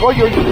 ಹೋಗಿ ಹೋಗಿ.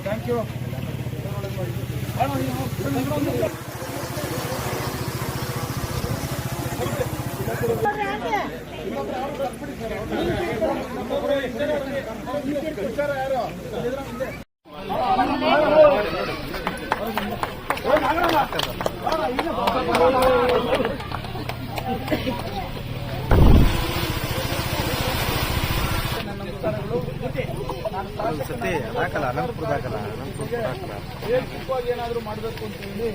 Thank you. ಏನಾದರೂ ಮಾಡಬೇಕು ಅಂತ ಹೇಳಿ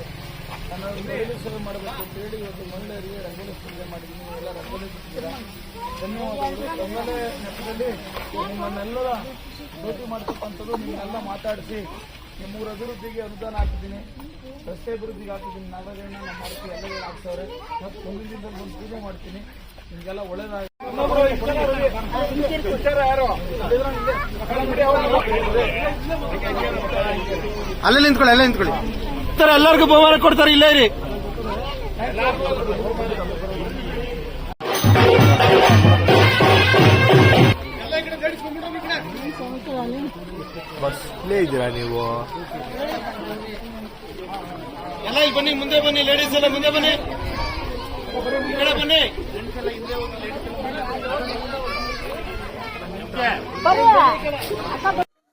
ನಾನು ರಿಜಿಸ್ಟರ್ ಮಾಡಬೇಕು ಅಂತ ಹೇಳಿ ಇವತ್ತು ಮಹಿಳೆಯರಿಗೆ ರಂಗೋಲಿ ಸ್ಪರ್ಧೆ ಮಾಡಿದ್ದೀನಿ. ಎಲ್ಲ ರಂಗೋಲಿ ಬಿಟ್ಟಿದ್ದೀರಾ, ಧನ್ಯವಾದಗಳು. ರಂಗೋಲಿ ನೆಪದಲ್ಲಿ ನಿಮ್ಮನ್ನೆಲ್ಲರ ಭೇಟಿ ಮಾಡ್ತಕ್ಕಂಥದ್ದು, ನಿಮ್ಮನ್ನೆಲ್ಲ ಮಾತಾಡಿಸಿ ನಿಮ್ಮೂರ ಅಭಿವೃದ್ಧಿಗೆ ಅನುದಾನ ಹಾಕಿದ್ದೀನಿ, ರಸ್ತೆ ಅಭಿವೃದ್ಧಿಗೆ ಹಾಕಿದ್ದೀನಿ. ನಾಗರಾಜಣ್ಣ ನಮ್ಮ ಮಾರುತಿ ಎಲ್ಲ ಹಾಕ್ತವ್ರೆ. ಮತ್ತು ಮುಂದಿನ ದಿನದಲ್ಲಿ ಒಂದು ಪೂಜೆ ಮಾಡ್ತೀನಿ. ನಿಮಗೆಲ್ಲ ಒಳ್ಳೇದಾಗಿ ಅಲ್ಲೇ ನಿಂತ್ಕೊಳ್ಳಿ, ಅಲ್ಲೇ ನಿಂತ್ಕೊಳ್ಳಿ. ಎಲ್ಲರಿಗೂ ಬಹುಮಾನ ಕೊಡ್ತಾರೆ, ಇಲ್ಲೇ ರೀ. ಬಸ್ಲೇ ಇದ್ದೀರಾ ನೀವು? ಎಲ್ಲ ಬನ್ನಿ, ಮುಂದೆ ಬನ್ನಿ. ಲೇಡೀಸ್ ಎಲ್ಲ ಮುಂದೆ ಬನ್ನಿ, ಬನ್ನಿ.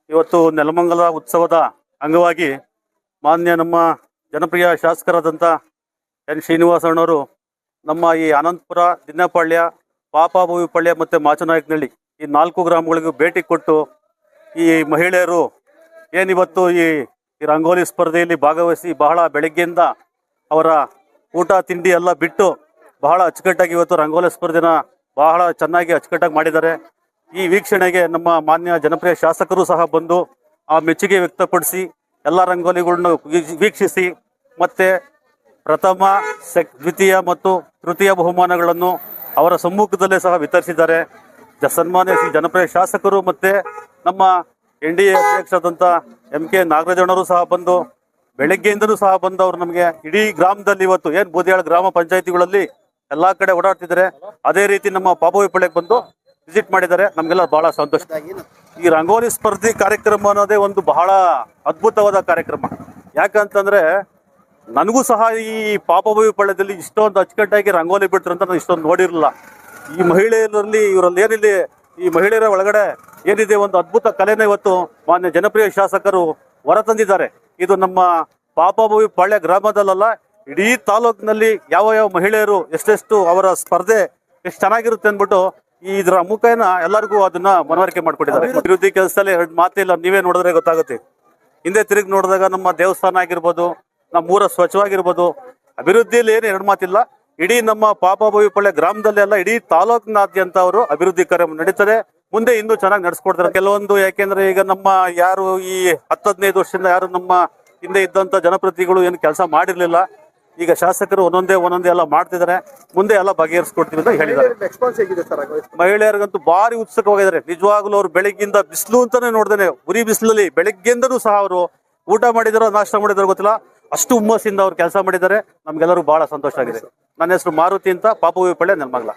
ಇವತ್ತು ನೆಲಮಂಗಲ ಉತ್ಸವದ ಅಂಗವಾಗಿ ಮಾನ್ಯ ನಮ್ಮ ಜನಪ್ರಿಯ ಶಾಸಕರಾದಂಥ ಎನ್ ಶ್ರೀನಿವಾಸಣ್ಣವರು ನಮ್ಮ ಈ ಅನಂತಪುರ, ದಿನ್ನಪಾಳ್ಯ, ಪಾಪಭೂವಿಪಾಳ್ಯ ಮತ್ತು ಮಾಚನಾಯಕನಹಳ್ಳಿ ಈ 4 ಗ್ರಾಮಗಳಿಗೂ ಭೇಟಿ ಕೊಟ್ಟು ಈ ಮಹಿಳೆಯರು ಏನಿವತ್ತು ಈ ರಂಗೋಲಿ ಸ್ಪರ್ಧೆಯಲ್ಲಿ ಭಾಗವಹಿಸಿ ಬಹಳ ಬೆಳಗ್ಗೆಯಿಂದ ಅವರ ಊಟ ತಿಂಡಿ ಎಲ್ಲ ಬಿಟ್ಟು ಬಹಳ ಅಚ್ಚುಕಟ್ಟಾಗಿ ಇವತ್ತು ರಂಗೋಲಿ ಸ್ಪರ್ಧೆನ ಬಹಳ ಚೆನ್ನಾಗಿ ಅಚ್ಚುಕಟ್ಟಾಗಿ ಮಾಡಿದ್ದಾರೆ. ಈ ವೀಕ್ಷಣೆಗೆ ನಮ್ಮ ಮಾನ್ಯ ಜನಪ್ರಿಯ ಶಾಸಕರು ಸಹ ಬಂದು ಆ ಮೆಚ್ಚುಗೆ ವ್ಯಕ್ತಪಡಿಸಿ ಎಲ್ಲ ರಂಗೋಲಿಗಳನ್ನು ವೀಕ್ಷಿಸಿ ಮತ್ತು ಪ್ರಥಮ, ದ್ವಿತೀಯ ಮತ್ತು ತೃತೀಯ ಬಹುಮಾನಗಳನ್ನು ಅವರ ಸಮ್ಮುಖದಲ್ಲೇ ಸಹ ವಿತರಿಸಿದ್ದಾರೆ. ಸನ್ಮಾನ್ಯ ಶ್ರೀ ಜನಪ್ರಿಯ ಶಾಸಕರು ಮತ್ತು ನಮ್ಮ NDA ಅಧ್ಯಕ್ಷರಾದಂಥ MK ನಾಗರಾಜಣ್ಣವರು ಸಹ ಬಂದು ಬೆಳಗ್ಗೆಯಿಂದಲೂ ಸಹ ಬಂದು ಅವರು ನಮಗೆ ಇಡೀ ಗ್ರಾಮದಲ್ಲಿ ಇವತ್ತು ಏನು ಬೂದಿಯಾಳ ಗ್ರಾಮ ಪಂಚಾಯಿತಿಗಳಲ್ಲಿ ಎಲ್ಲ ಕಡೆ ಓಡಾಡ್ತಿದ್ದಾರೆ. ಅದೇ ರೀತಿ ನಮ್ಮ ಪಾಪಭೂವಿಪಾಳ್ಯಕ್ಕೆ ಬಂದು ವಿಸಿಟ್ ಮಾಡಿದ್ದಾರೆ. ನಮಗೆಲ್ಲ ಬಹಳ ಸಂತೋಷ. ಈ ರಂಗೋಲಿ ಸ್ಪರ್ಧೆ ಕಾರ್ಯಕ್ರಮ ಅನ್ನೋದೇ ಒಂದು ಬಹಳ ಅದ್ಭುತವಾದ ಕಾರ್ಯಕ್ರಮ. ಯಾಕಂತಂದ್ರೆ ನನಗೂ ಸಹ ಈ ಪಾಪಭೂವಿಪಾಳ್ಯದಲ್ಲಿ ಇಷ್ಟೊಂದು ಅಚ್ಚುಕಟ್ಟಾಗಿ ರಂಗೋಲಿ ಬಿಡ್ತಾರೆ ಅಂತ ನಾನು ಇಷ್ಟೊಂದು ನೋಡಿರಲಿಲ್ಲ. ಈ ಮಹಿಳೆಯರಲ್ಲಿ ಇವರಲ್ಲಿ ಏನಿದೆ, ಈ ಮಹಿಳೆಯರ ಒಳಗಡೆ ಏನಿದೆ ಒಂದು ಅದ್ಭುತ ಕಲೆನ ಇವತ್ತು ಮಾನ್ಯ ಜನಪ್ರಿಯ ಶಾಸಕರು ಹೊರತಂದಿದ್ದಾರೆ. ಇದು ನಮ್ಮ ಪಾಪಭೂವಿಪಾಳ್ಯ ಗ್ರಾಮದಲ್ಲ, ಇಡೀ ತಾಲೂಕಿನಲ್ಲಿ ಯಾವ ಯಾವ ಮಹಿಳೆಯರು ಎಷ್ಟೆಷ್ಟು ಅವರ ಸ್ಪರ್ಧೆ ಎಷ್ಟು ಚೆನ್ನಾಗಿರುತ್ತೆ ಅಂದ್ಬಿಟ್ಟು ಇದರ ಮುಖೇನ ಎಲ್ಲರಿಗೂ ಅದನ್ನ ಮನವರಿಕೆ ಮಾಡಿಕೊಟ್ಟಿದ್ದಾರೆ. ಅಭಿವೃದ್ಧಿ ಕೆಲಸದಲ್ಲಿ ಎರಡು ಮಾತಿಲ್ಲ, ನೀವೇ ನೋಡಿದ್ರೆ ಗೊತ್ತಾಗುತ್ತೆ. ಹಿಂದೆ ತಿರುಗಿ ನೋಡಿದಾಗ ನಮ್ಮ ದೇವಸ್ಥಾನ ಆಗಿರ್ಬೋದು, ನಮ್ಮ ಊರ ಸ್ವಚ್ಛವಾಗಿರ್ಬೋದು, ಅಭಿವೃದ್ಧಿಯಲ್ಲಿ ಏನು ಎರಡು ಮಾತಿಲ್ಲ. ಇಡೀ ನಮ್ಮ ಪಾಪಭೂವಿಪಾಳ್ಯ ಗ್ರಾಮದಲ್ಲಿ ಅಲ್ಲ, ಇಡೀ ತಾಲೂಕಿನಾದ್ಯಂತ ಅವರು ಅಭಿವೃದ್ಧಿ ಕಾರ್ಯ ನಡೀತಾರೆ. ಮುಂದೆ ಇನ್ನೂ ಚೆನ್ನಾಗಿ ನಡೆಸ್ಕೊಡ್ತಾರೆ. ಕೆಲವೊಂದು ಯಾಕೆಂದ್ರೆ ಈಗ ನಮ್ಮ ಯಾರು ಈ 10-15 ವರ್ಷದಿಂದ ಯಾರು ನಮ್ಮ ಹಿಂದೆ ಇದ್ದಂತ ಜನಪ್ರತಿನಿಧಿಗಳು ಏನು ಕೆಲಸ ಮಾಡಿರ್ಲಿಲ್ಲ, ಈಗ ಶಾಸಕರು ಒಂದೊಂದೇ ಎಲ್ಲ ಮಾಡ್ತಿದ್ದಾರೆ. ಮುಂದೆ ಎಲ್ಲ ಬಗೆಹರಿಸ್ಕೊಡ್ತೀವಿ ಅಂತ ಹೇಳಿದ್ದಾರೆ. ಮಹಿಳೆಯರಿಗಂತೂ ಭಾರಿ ಉತ್ಸುಕವಾಗಿದ್ದಾರೆ. ನಿಜವಾಗ್ಲೂ ಅವ್ರು ಬೆಳಗ್ಗಿಂದ ಬಿಸಿಲು ಅಂತಾನೆ ನೋಡ್ದೇನೆ, ಉರಿ ಬಿಸಿಲಲ್ಲಿ ಬೆಳಗ್ಗೆಯಿಂದನೂ ಸಹ ಅವರು ಊಟ ಮಾಡಿದಾರೋ ನಾಷ್ಟ ಮಾಡಿದಾರೋ ಗೊತ್ತಿಲ್ಲ, ಅಷ್ಟು ಹುಮ್ಮಸ್ಸಿಂದ ಅವ್ರು ಕೆಲಸ ಮಾಡಿದ್ದಾರೆ. ನಮ್ಗೆಲ್ಲರೂ ಬಹಳ ಸಂತೋಷ ಆಗಿದೆ. ನನ್ನ ಹೆಸರು ಮಾರುತಿ ಅಂತ, ಪಾಪು ಪಳ್ಳೆ ನೆಲಮಂಗಲ.